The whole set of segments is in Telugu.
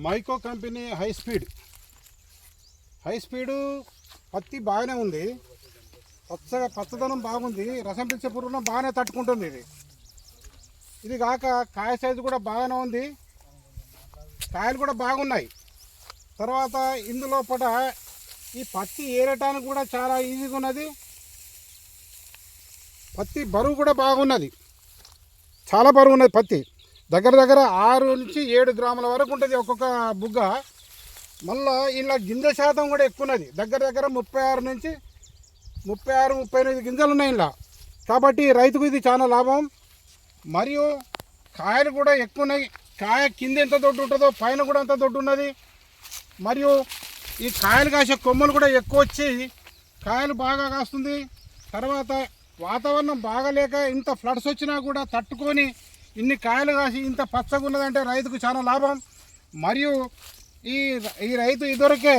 మైకో కంపెనీ హై స్పీడ్ పత్తి బాగానే ఉంది. పచ్చదనం బాగుంది. రసం పిలిచే పురుగును బాగానే తట్టుకుంటుంది. ఇది కాక కాయ సైజు కూడా బాగానే ఉంది. కాయలు కూడా బాగున్నాయి. తర్వాత ఇందులో పట ఈ పత్తి ఏరటానికి కూడా చాలా ఈజీగా ఉన్నది. పత్తి బరువు కూడా బాగున్నది. చాలా బరువు ఉన్నది పత్తి. దగ్గర 6 నుంచి 7 గ్రాముల వరకు ఉంటుంది ఒక్కొక్క బుగ్గ. మళ్ళీ ఇలా గింజ శాతం కూడా ఎక్కువ ఉన్నది. దగ్గర 36 నుంచి 38 గింజలు ఉన్నాయి ఇలా. కాబట్టి రైతుకు ఇది చాలా లాభం. మరియు కాయలు కూడా ఎక్కువ ఉన్నాయి. కాయ కింద ఎంత దొడ్డు ఉంటుందో పైన కూడా అంత దొడ్డు ఉన్నది. మరియు ఈ కాయలు కాసే కొమ్మలు కూడా ఎక్కువ వచ్చి కాయలు బాగా కాస్తుంది. తర్వాత వాతావరణం బాగాలేక ఇంత ఫ్లడ్స్ వచ్చినా కూడా తట్టుకొని ఇన్ని కాయలు కాసి ఇంత పచ్చగా ఉన్నదంటే రైతుకు చాలా లాభం. మరియు ఈ రైతు ఇదివరకే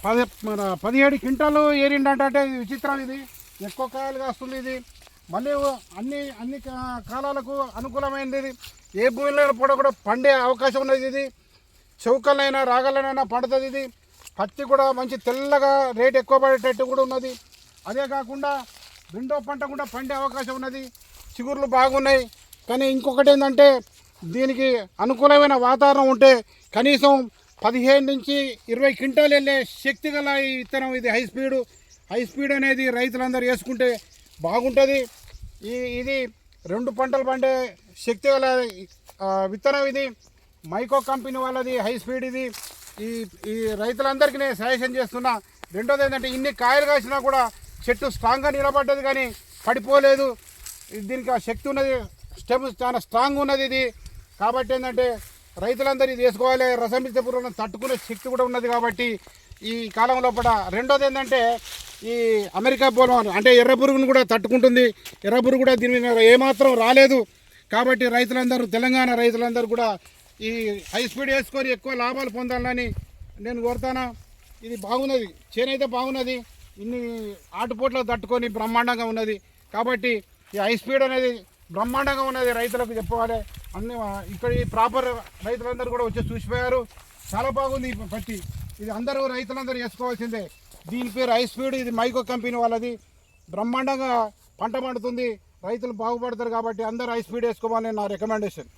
17 క్వింటాలు ఏరిండంటే విచిత్రం. ఇది ఎక్కువ కాయలు కాస్తుంది. ఇది మళ్ళీ అన్ని కాలాలకు అనుకూలమైనది. ఇది ఏ భూమిలో కూడా పండే అవకాశం ఉన్నది. ఇది చౌకలైనా రాగలనైనా పండుతుంది. ఇది పత్తి కూడా మంచి తెల్లగా రేటు ఎక్కువ పడేటట్టు కూడా ఉన్నది. అదే కాకుండా రెండో పంట కూడా పండే అవకాశం ఉన్నది. చిగుర్లు బాగున్నాయి. కానీ ఇంకొకటి ఏంటంటే దీనికి అనుకూలమైన వాతావరణం ఉంటే కనీసం 15 నుంచి 20 క్వింటాలు వెళ్ళే శక్తి గల ఈ విత్తనం. ఇది హై స్పీడ్ అనేది రైతులందరూ వేసుకుంటే బాగుంటుంది. ఇది 2 పంటలు పండే శక్తి గల విత్తనం. ఇది మైకో కంపెనీ వాళ్ళది హై స్పీడ్. ఇది ఈ రైతులందరికీ నేను సజెషన్ చేస్తున్నా. రెండోది ఏంటంటే ఇన్ని కాయలు కాసినా కూడా చెట్టు స్ట్రాంగ్గా నిలబడ్డది కానీ పడిపోలేదు. దీనికి ఆ శక్తి ఉన్నది. స్టెమ్ చాలా స్ట్రాంగ్ ఉన్నది ఇది. కాబట్టి ఏంటంటే రైతులందరూ ఇది వేసుకోవాలి. రసం పిలిచే పురుగులను తట్టుకునే శక్తి కూడా ఉన్నది కాబట్టి ఈ కాలంలో కూడా. రెండోది ఏంటంటే ఈ అమెరికా బోల్వర్మ్ అంటే ఎర్ర పురుగును కూడా తట్టుకుంటుంది. ఎర్ర పురుగు కూడా దీని మీద ఏమాత్రం రాలేదు. కాబట్టి రైతులందరూ తెలంగాణ రైతులందరూ కూడా ఈ హై స్పీడ్ వేసుకొని ఎక్కువ లాభాలు పొందాలని నేను కోరుతాను. ఇది బాగున్నది. చేనైతే బాగున్నది. ఇన్ని ఆటుపోట్లు తట్టుకొని బ్రహ్మాండంగా ఉన్నది. కాబట్టి ఈ హై స్పీడ్ అనేది బ్రహ్మాండంగా ఉన్నది. రైతులకు చెప్పవాలి. అన్ని ఇక్కడ ఈ ప్రాపర్ రైతులందరూ కూడా వచ్చి చూసిపోయారు. చాలా బాగుంది ఈ పత్తి. ఇది రైతులందరూ వేసుకోవాల్సిందే. దీని పేరు హై స్పీడ్. ఇది మైకో కంపెనీ వాళ్ళది. బ్రహ్మాండంగా పంట పండుతుంది. రైతులు బాగుపడతారు. కాబట్టి అందరూ హై స్పీడ్ వేసుకోవాలని నా రికమెండేషన్.